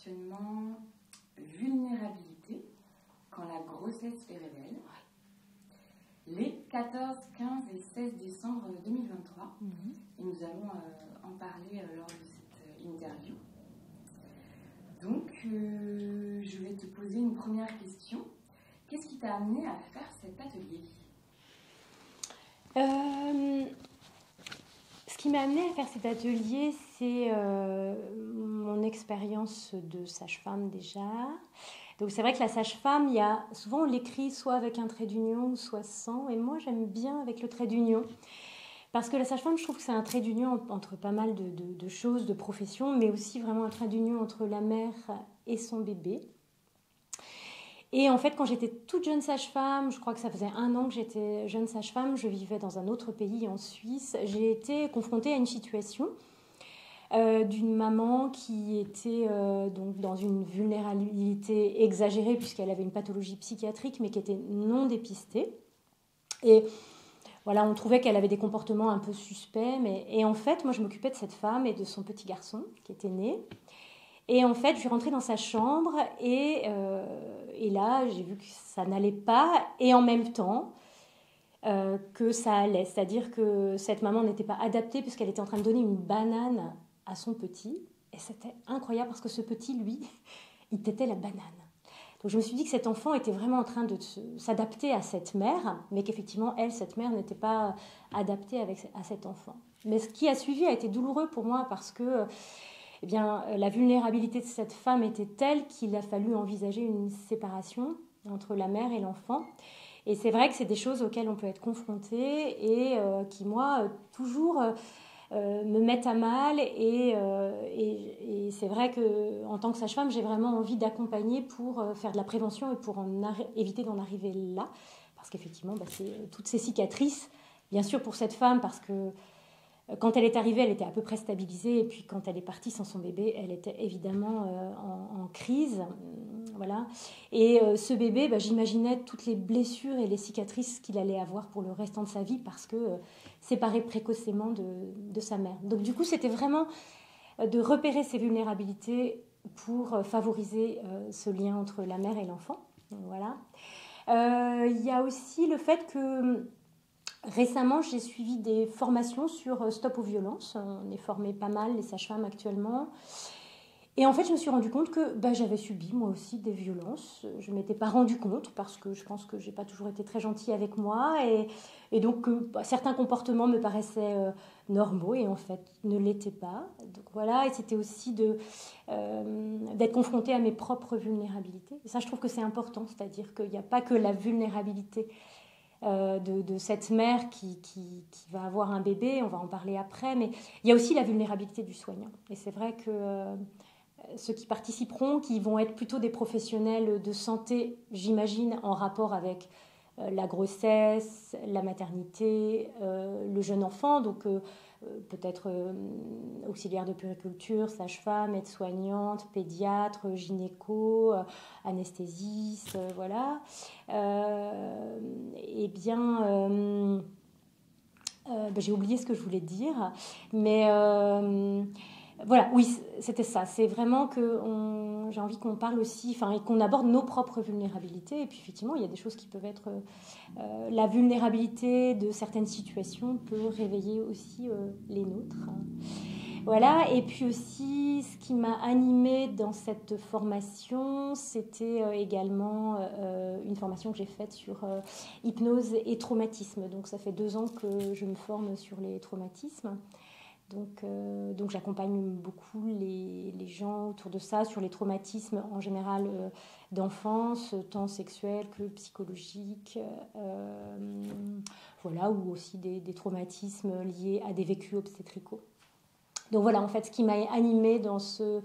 questionnement vulnérabilité quand la grossesse fait rebelle. Les 14, 15 et 16 décembre 2023. Et nous allons en parler lors de cette interview. Donc, je vais te poser une première question. Qu'est-ce qui t'a amené à faire cet atelier ? Ce qui m'a amené à faire cet atelier, c'est mon expérience de sage-femme déjà. Donc c'est vrai que la sage-femme, souvent on l'écrit soit avec un trait d'union, soit sans. Et moi, j'aime bien avec le trait d'union. Parce que la sage-femme, je trouve que c'est un trait d'union entre pas mal de choses, de professions, mais aussi vraiment un trait d'union entre la mère et son bébé. Et en fait, quand j'étais toute jeune sage-femme, je crois que ça faisait 1 an que j'étais jeune sage-femme, je vivais dans un autre pays, en Suisse, j'ai été confrontée à une situation d'une maman qui était donc dans une vulnérabilité exagérée puisqu'elle avait une pathologie psychiatrique, mais qui était non dépistée. Et voilà, on trouvait qu'elle avait des comportements un peu suspects. Et en fait, moi, je m'occupais de cette femme et de son petit garçon qui était né. Et en fait, je suis rentrée dans sa chambre et là, j'ai vu que ça n'allait pas. Et en même temps, que ça allait. C'est-à-dire que cette maman n'était pas adaptée puisqu'elle était en train de donner une banane à son petit. Et c'était incroyable parce que ce petit, lui, il tétait la banane. Donc je me suis dit que cet enfant était vraiment en train de s'adapter à cette mère, mais qu'effectivement, cette mère n'était pas adaptée à cet enfant. Mais ce qui a suivi a été douloureux pour moi parce que la vulnérabilité de cette femme était telle qu'il a fallu envisager une séparation entre la mère et l'enfant. Et c'est vrai que c'est des choses auxquelles on peut être confronté et qui, moi, toujours me mettent à mal. Et c'est vrai qu'en tant que sage-femme, j'ai vraiment envie d'accompagner pour faire de la prévention et pour éviter d'en arriver là. Parce qu'effectivement, c'est toutes ces cicatrices, bien sûr pour cette femme, parce que quand elle est arrivée, elle était à peu près stabilisée. Et puis quand elle est partie sans son bébé, elle était évidemment en crise. Voilà. Et ce bébé, j'imaginais toutes les blessures et les cicatrices qu'il allait avoir pour le restant de sa vie parce que séparé précocement de sa mère. Donc du coup, c'était vraiment de repérer ces vulnérabilités pour favoriser ce lien entre la mère et l'enfant. Donc, voilà. Il y a aussi le fait que récemment, j'ai suivi des formations sur Stop aux violences. On est formé pas mal, les sages-femmes actuellement. Et en fait, je me suis rendu compte que j'avais subi moi aussi des violences. Je ne m'étais pas rendu compte parce que je pense que je n'ai pas toujours été très gentille avec moi. Et donc, certains comportements me paraissaient normaux et en fait ne l'étaient pas. Donc voilà, et c'était aussi d'être confrontée à mes propres vulnérabilités. Et ça, je trouve que c'est important. C'est-à-dire qu'il n'y a pas que la vulnérabilité de cette mère qui va avoir un bébé, on va en parler après, mais il y a aussi la vulnérabilité du soignant. Et c'est vrai que ceux qui participeront, qui vont être plutôt des professionnels de santé, j'imagine, en rapport avec la grossesse, la maternité, le jeune enfant, donc peut-être auxiliaire de puériculture, sage-femme, aide-soignante, pédiatre, gynéco, anesthésiste, voilà. J'ai oublié ce que je voulais dire, mais voilà, oui, c'était ça. C'est vraiment que j'ai envie qu'on parle aussi, et qu'on aborde nos propres vulnérabilités. Et puis effectivement, il y a des choses qui peuvent être... la vulnérabilité de certaines situations peut réveiller aussi les nôtres. Voilà, et puis aussi, ce qui m'a animée dans cette formation, c'était également une formation que j'ai faite sur hypnose et traumatisme. Donc ça fait 2 ans que je me forme sur les traumatismes. Donc j'accompagne beaucoup les gens autour de ça, sur les traumatismes en général d'enfance, tant sexuels que psychologiques, voilà, ou aussi des traumatismes liés à des vécus obstétricaux. Donc voilà, en fait, ce qui m'a animée dans ce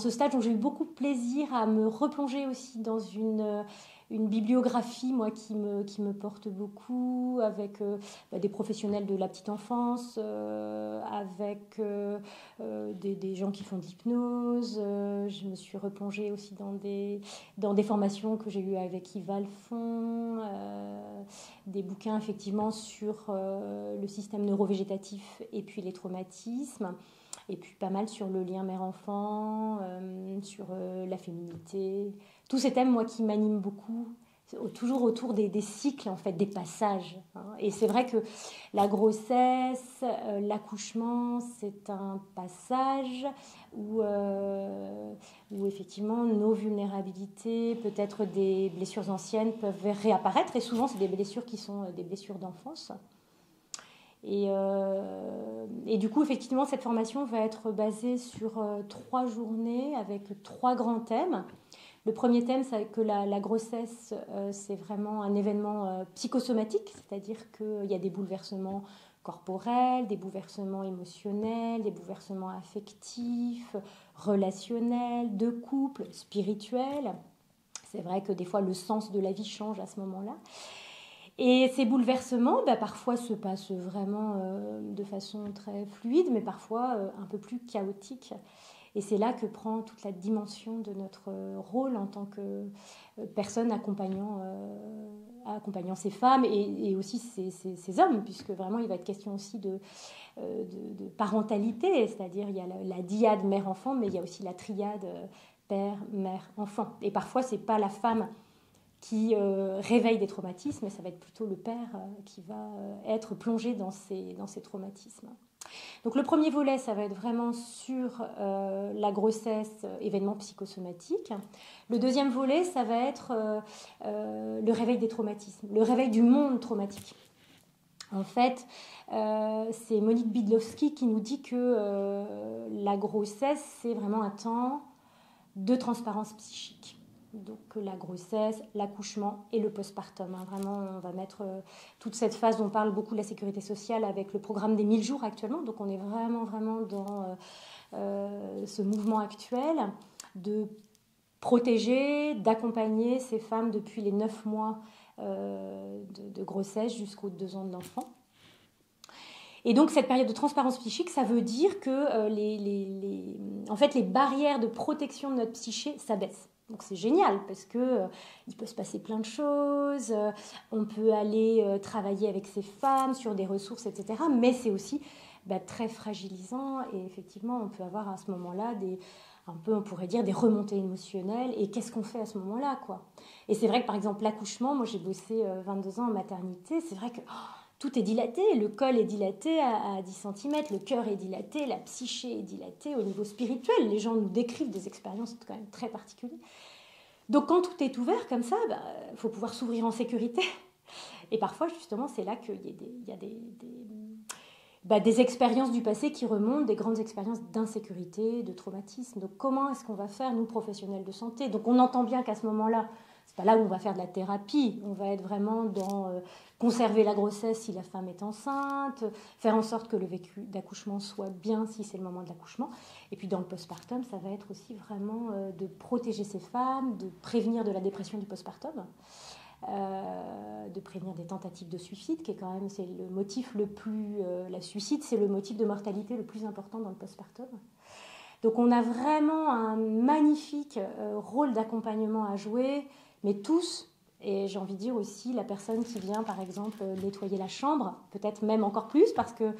stage, donc j'ai eu beaucoup de plaisir à me replonger aussi dans une bibliographie, moi, qui me porte beaucoup, avec des professionnels de la petite enfance, avec des gens qui font de l'hypnose. Je me suis replongée aussi dans des formations que j'ai eues avec Yves Alphon, des bouquins, effectivement, sur le système neurovégétatif et puis les traumatismes. et puis pas mal sur le lien mère-enfant, sur la féminité. Tous ces thèmes, moi, qui m'animent beaucoup, toujours autour des cycles, en fait, des passages. Hein. Et c'est vrai que la grossesse, l'accouchement, c'est un passage où effectivement nos vulnérabilités, peut-être des blessures anciennes peuvent réapparaître. Et souvent, c'est des blessures qui sont des blessures d'enfance. Et du coup, effectivement, cette formation va être basée sur 3 journées avec 3 grands thèmes. Le premier thème, c'est que la grossesse, c'est vraiment un événement psychosomatique, c'est-à-dire qu'il y a des bouleversements corporels, des bouleversements émotionnels, des bouleversements affectifs, relationnels, de couple, spirituels. C'est vrai que des fois, le sens de la vie change à ce moment-là. Et ces bouleversements, parfois se passent vraiment de façon très fluide, mais parfois un peu plus chaotique. Et c'est là que prend toute la dimension de notre rôle en tant que personne accompagnant ces femmes et aussi ces hommes, puisque vraiment il va être question aussi de parentalité, c'est-à-dire il y a la dyade mère-enfant, mais il y a aussi la triade père, mère, enfant. Et parfois, ce n'est pas la femme qui réveille des traumatismes, mais ça va être plutôt le père qui va être plongé dans ces traumatismes. Donc le premier volet, ça va être vraiment sur la grossesse, événement psychosomatique. Le deuxième volet, ça va être le réveil des traumatismes, le réveil du monde traumatique. En fait, c'est Monique Bidlowski qui nous dit que la grossesse, c'est vraiment un temps de transparence psychique. Donc la grossesse, l'accouchement et le postpartum. Hein. Vraiment, on va mettre toute cette phase dont on parle beaucoup de la sécurité sociale avec le programme des 1000 jours actuellement. Donc on est vraiment dans ce mouvement actuel de protéger, d'accompagner ces femmes depuis les 9 mois de grossesse jusqu'aux 2 ans de l'enfant. Et donc cette période de transparence psychique, ça veut dire que en fait, les barrières de protection de notre psyché s'abaissent. Donc c'est génial parce qu'il peut se passer plein de choses, on peut aller travailler avec ces femmes sur des ressources, etc. Mais c'est aussi très fragilisant et effectivement on peut avoir à ce moment-là on pourrait dire des remontées émotionnelles. Et qu'est-ce qu'on fait à ce moment-là, quoi ? Et c'est vrai que par exemple l'accouchement, moi j'ai bossé 22 ans en maternité, c'est vrai que tout est dilaté, le col est dilaté à 10 cm, le cœur est dilaté, la psyché est dilatée au niveau spirituel. Les gens nous décrivent des expériences quand même très particulières. Donc quand tout est ouvert comme ça, faut pouvoir s'ouvrir en sécurité. Et parfois, justement, c'est là qu'il y a des expériences du passé qui remontent, des grandes expériences d'insécurité, de traumatisme. Donc comment est-ce qu'on va faire, nous, professionnels de santé ? Donc on entend bien qu'à ce moment-là, c'est pas là où on va faire de la thérapie, on va être vraiment dans conserver la grossesse si la femme est enceinte, faire en sorte que le vécu d'accouchement soit bien si c'est le moment de l'accouchement. Et puis dans le postpartum, ça va être aussi vraiment de protéger ces femmes, de prévenir de la dépression du postpartum, de prévenir des tentatives de suicide, qui est quand même c'est le motif le plus... la suicide, c'est le motif de mortalité le plus important dans le postpartum. Donc on a vraiment un magnifique rôle d'accompagnement à jouer, mais tous, et j'ai envie de dire aussi la personne qui vient par exemple nettoyer la chambre, peut-être même encore plus parce qu'elle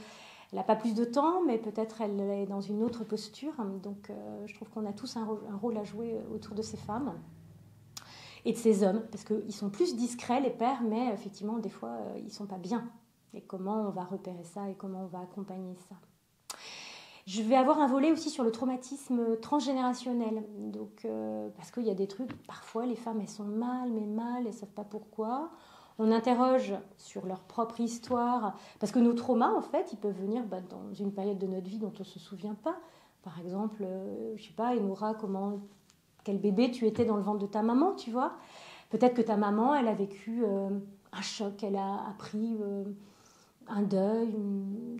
n'a pas plus de temps, mais peut-être elle est dans une autre posture. Donc je trouve qu'on a tous un rôle à jouer autour de ces femmes et de ces hommes, parce qu'ils sont plus discrets les pères, mais effectivement des fois ils ne sont pas bien. Et comment on va repérer ça et comment on va accompagner ça. Je vais avoir un volet aussi sur le traumatisme transgénérationnel. Donc, parce qu'il y a des trucs, parfois les femmes elles sont mal, elles ne savent pas pourquoi. On interroge sur leur propre histoire, parce que nos traumas, en fait, ils peuvent venir dans une période de notre vie dont on ne se souvient pas. Par exemple, je ne sais pas, Enoura, quel bébé tu étais dans le ventre de ta maman, tu vois. Peut-être que ta maman, elle a vécu un choc, elle a appris... un deuil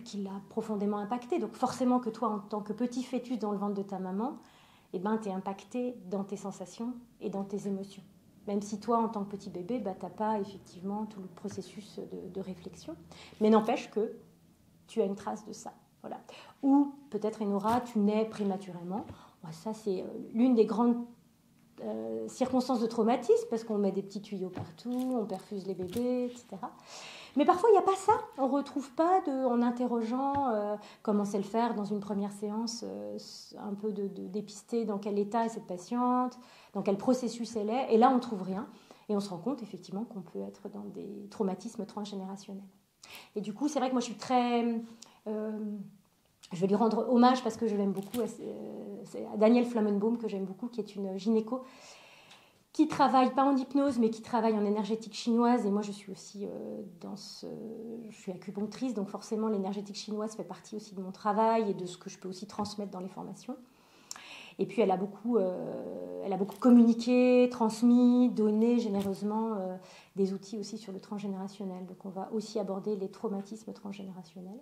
qui l'a profondément impacté. Donc forcément que toi, en tant que petit fœtus dans le ventre de ta maman, tu es impacté dans tes sensations et dans tes émotions. Même si toi, en tant que petit bébé, tu n'as pas effectivement tout le processus de réflexion. Mais n'empêche que tu as une trace de ça. Voilà. Ou peut-être, Enoura, tu nais prématurément. Ça, c'est l'une des grandes circonstances de traumatisme, parce qu'on met des petits tuyaux partout, on perfuse les bébés, etc. Mais parfois, il n'y a pas ça. On ne retrouve pas, en interrogeant comment c'est le faire dans une première séance, un peu de dépister dans quel état est cette patiente, dans quel processus elle est. Et là, on ne trouve rien. Et on se rend compte, effectivement, qu'on peut être dans des traumatismes transgénérationnels. Et du coup, c'est vrai que moi, je suis très... je vais lui rendre hommage parce que je l'aime beaucoup. C'est Danielle Flammenbaum, que j'aime beaucoup, qui est une gynéco qui travaille pas en hypnose, mais qui travaille en énergétique chinoise. Et moi, je suis aussi je suis acupunctrice, donc forcément, l'énergétique chinoise fait partie aussi de mon travail et de ce que je peux aussi transmettre dans les formations. Et puis, elle a beaucoup communiqué, transmis, donné généreusement des outils aussi sur le transgénérationnel. Donc, on va aussi aborder les traumatismes transgénérationnels.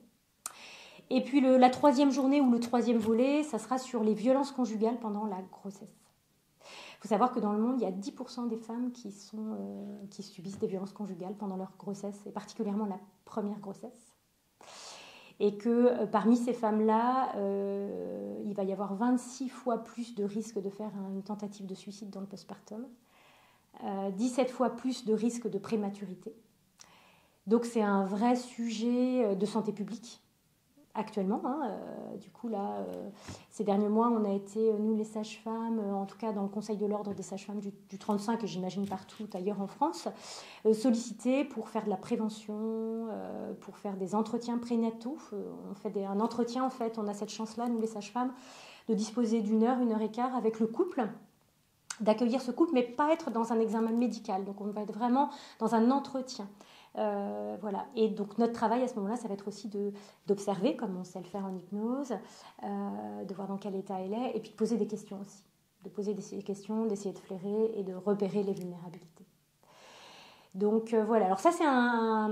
Et puis, la troisième journée ou le troisième volet, ça sera sur les violences conjugales pendant la grossesse. Il faut savoir que dans le monde, il y a 10% des femmes qui subissent des violences conjugales pendant leur grossesse, et particulièrement la première grossesse. Et que parmi ces femmes-là, il va y avoir 26 fois plus de risques de faire une tentative de suicide dans le postpartum, 17 fois plus de risques de prématurité. Donc c'est un vrai sujet de santé publique. Actuellement, du coup là, ces derniers mois, on a été, nous les sages-femmes, en tout cas dans le Conseil de l'ordre des sages-femmes du 35, et j'imagine partout ailleurs en France, sollicitées pour faire de la prévention, pour faire des entretiens prénataux. On fait un entretien, en fait, on a cette chance-là, nous les sages-femmes, de disposer d'une heure et quart avec le couple, d'accueillir ce couple, mais pas être dans un examen médical. Donc on va être vraiment dans un entretien. Voilà. Et donc notre travail à ce moment-là, ça va être aussi d'observer, comme on sait le faire en hypnose, de voir dans quel état elle est, et puis de poser des questions aussi. De poser des questions, d'essayer de flairer et de repérer les vulnérabilités. Donc voilà. Alors ça, c'est un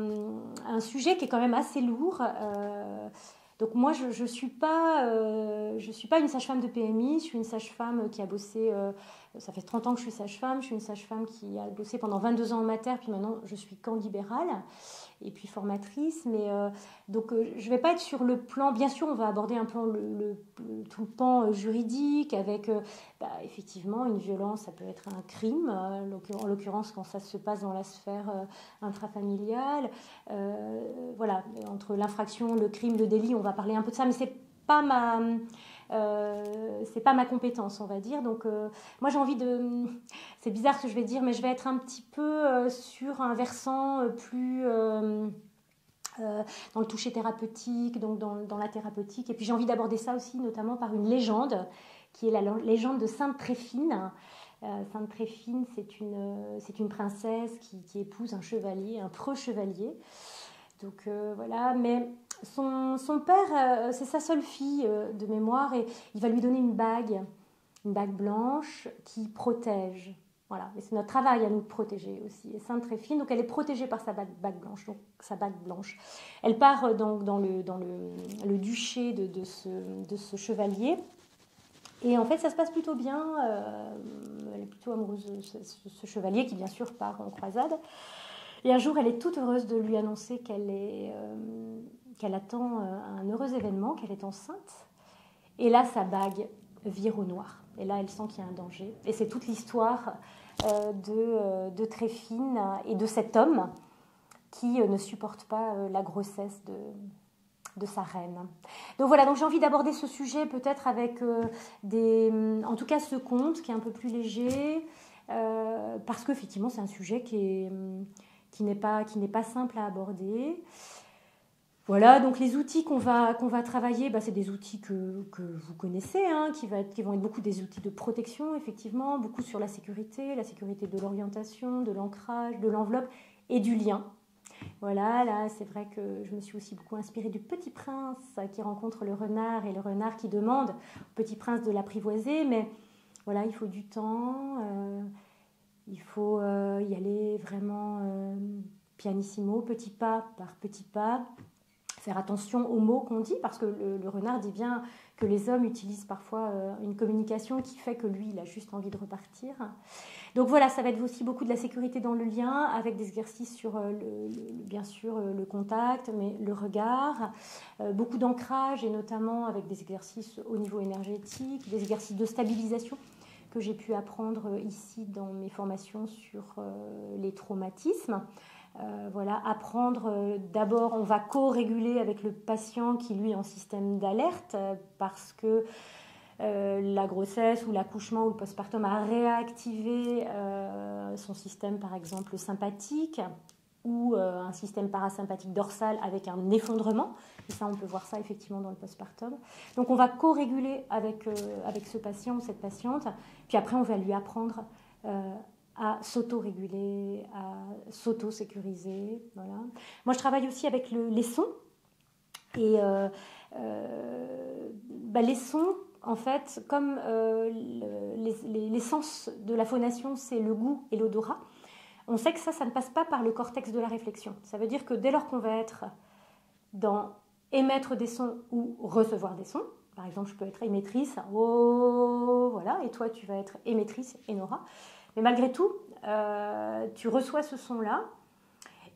sujet qui est quand même assez lourd. Donc moi, je suis pas une sage-femme de PMI, je suis une sage-femme qui a bossé, ça fait 30 ans que je suis sage-femme, je suis une sage-femme qui a bossé pendant 22 ans en mater, puis maintenant je suis camp libéral et puis formatrice. Mais donc je vais pas être sur le plan, bien sûr on va aborder un plan, tout le pan juridique avec effectivement une violence, ça peut être un crime, en l'occurrence quand ça se passe dans la sphère intrafamiliale. Voilà, entre l'infraction, le crime, le délit, on va parler un peu de ça, mais c'est pas ma compétence, on va dire. Donc moi j'ai envie de, c'est bizarre ce que je vais dire, mais je vais être un petit peu sur un versant plus dans le toucher thérapeutique, donc dans la thérapeutique. Et puis j'ai envie d'aborder ça aussi notamment par une légende qui est la légende de Sainte Tréphine. Sainte Tréphine, c'est une princesse qui épouse un chevalier, un preux chevalier. Donc voilà, mais son père, c'est sa seule fille de mémoire, et il va lui donner une bague blanche qui protège. Voilà, et c'est notre travail à nous de protéger aussi. Et Sainte Tréphine, donc elle est protégée par sa bague blanche, donc sa bague blanche. Elle part donc dans le duché de ce chevalier. Et en fait, ça se passe plutôt bien. Elle est plutôt amoureuse de ce chevalier qui, bien sûr, part en croisade. Et un jour, elle est toute heureuse de lui annoncer qu'elle attend un heureux événement, qu'elle est enceinte. Et là, sa bague vire au noir. Et là, elle sent qu'il y a un danger. Et c'est toute l'histoire de Tréphine et de cet homme qui ne supporte pas la grossesse de sa reine. Donc voilà, donc j'ai envie d'aborder ce sujet peut-être avec en tout cas ce conte qui est un peu plus léger, parce qu'effectivement, c'est un sujet qui n'est pas simple à aborder. Voilà, donc les outils qu'on va travailler, c'est des outils que vous connaissez, qui vont être beaucoup des outils de protection, effectivement, beaucoup sur la sécurité de l'orientation, de l'ancrage, de l'enveloppe et du lien. Voilà, là, c'est vrai que je me suis aussi beaucoup inspirée du Petit Prince qui rencontre le renard, et le renard qui demande au Petit Prince de l'apprivoiser, mais voilà, il faut du temps, il faut y aller vraiment pianissimo, petit pas par petit pas. Faire attention aux mots qu'on dit, parce que le renard dit bien que les hommes utilisent parfois une communication qui fait que lui, il a juste envie de repartir. Donc voilà, ça va être aussi beaucoup de la sécurité dans le lien, avec des exercices sur, bien sûr, le contact, mais le regard, beaucoup d'ancrage, et notamment avec des exercices au niveau énergétique, des exercices de stabilisation que j'ai pu apprendre ici dans mes formations sur les traumatismes. Voilà, apprendre, d'abord, on va co-réguler avec le patient qui, lui, est en système d'alerte parce que la grossesse ou l'accouchement ou le postpartum a réactivé son système, par exemple, sympathique ou un système parasympathique dorsal avec un effondrement. Et ça, on peut voir ça effectivement dans le postpartum. Donc, on va co-réguler avec ce patient ou cette patiente. Puis après, on va lui apprendre à s'auto-réguler, à s'auto-sécuriser. Voilà. Moi, je travaille aussi avec les sons. Et les sons, en fait, comme les sens de la phonation, c'est le goût et l'odorat, on sait que ça ne passe pas par le cortex de la réflexion. Ça veut dire que dès lors qu'on va être dans émettre des sons ou recevoir des sons, par exemple, je peux être émettrice, oh, voilà, et toi, tu vas être émettrice, Enora. Mais malgré tout, tu reçois ce son-là,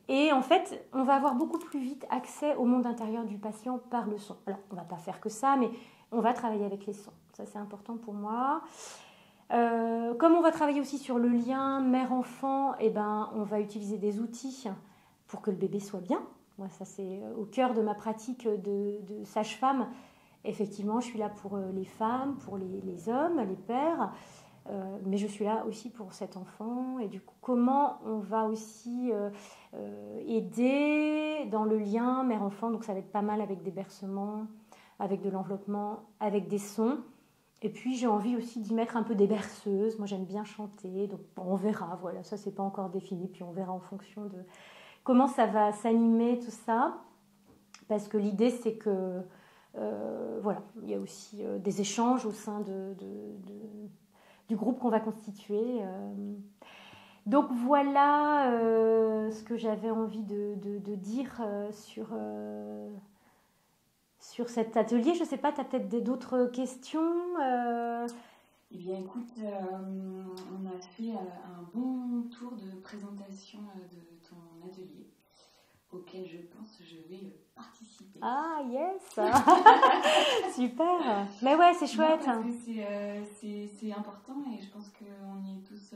et en fait, on va avoir beaucoup plus vite accès au monde intérieur du patient par le son. Alors, on ne va pas faire que ça, mais on va travailler avec les sons. Ça, c'est important pour moi. Comme on va travailler aussi sur le lien mère-enfant, on va utiliser des outils pour que le bébé soit bien. Moi, ça, c'est au cœur de ma pratique de sage-femme. Effectivement, je suis là pour les femmes, pour les hommes, les pères, mais je suis là aussi pour cet enfant. Et du coup, comment on va aussi aider dans le lien mère-enfant. Donc, ça va être pas mal avec des bercements, avec de l'enveloppement, avec des sons. Et puis, j'ai envie aussi d'y mettre un peu des berceuses. Moi, j'aime bien chanter. Donc, on verra. Voilà, ça, c'est pas encore défini. Puis, on verra en fonction de comment ça va s'animer, tout ça. Parce que l'idée, c'est que, voilà, il y a aussi des échanges au sein du groupe qu'on va constituer. Donc, voilà ce que j'avais envie de dire sur cet atelier. Je ne sais pas, tu as peut-être d'autres questions Eh bien, écoute, on a fait un bon tour de présentation de ton atelier, auquel je pense que je vais participer. Ah, yes. Super. Mais ouais, c'est chouette. Non, parce que c'est important et je pense qu'on y est tous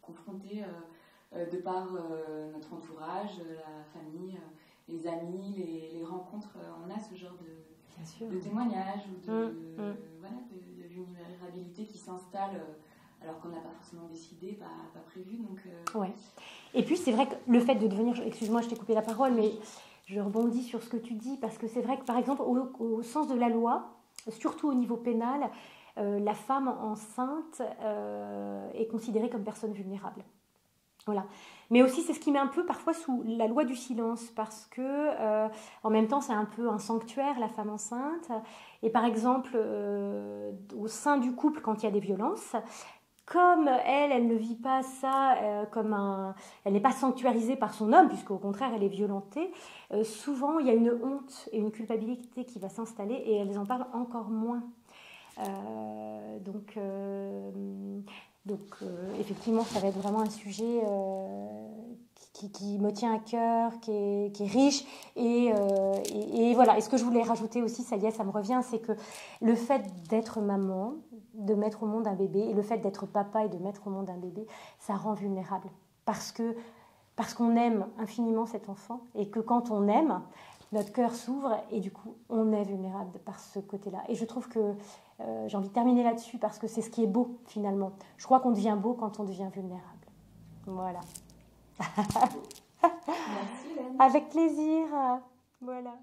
confrontés de par notre entourage, la famille, les amis, les rencontres. On a ce genre de témoignages ou de vulnérabilité qui s'installe alors qu'on n'a pas forcément décidé, pas prévu. Donc, ouais. Et puis c'est vrai que le fait de devenir... Excuse-moi, je t'ai coupé la parole, mais je rebondis sur ce que tu dis, parce que c'est vrai que par exemple, au sens de la loi, surtout au niveau pénal, la femme enceinte est considérée comme personne vulnérable. Voilà. Mais aussi, c'est ce qui met un peu parfois sous la loi du silence, parce que en même temps, c'est un peu un sanctuaire, la femme enceinte. Et par exemple, au sein du couple, quand il y a des violences, comme elle ne vit pas ça elle n'est pas sanctuarisée par son homme, puisqu'au contraire, elle est violentée, souvent, il y a une honte et une culpabilité qui va s'installer, et elles en parlent encore moins. Donc, effectivement, ça va être vraiment un sujet qui me tient à cœur, qui est riche. Et voilà. Et ce que je voulais rajouter aussi, ça y est, ça me revient, c'est que le fait d'être maman, de mettre au monde un bébé, et le fait d'être papa et de mettre au monde un bébé, ça rend vulnérable. Parce qu'on aime infiniment cet enfant, et que quand on aime, notre cœur s'ouvre, et du coup, on est vulnérable par ce côté-là. Et je trouve que j'ai envie de terminer là-dessus, parce que c'est ce qui est beau, finalement. Je crois qu'on devient beau quand on devient vulnérable. Voilà. Merci, Hélène. Avec plaisir. Voilà.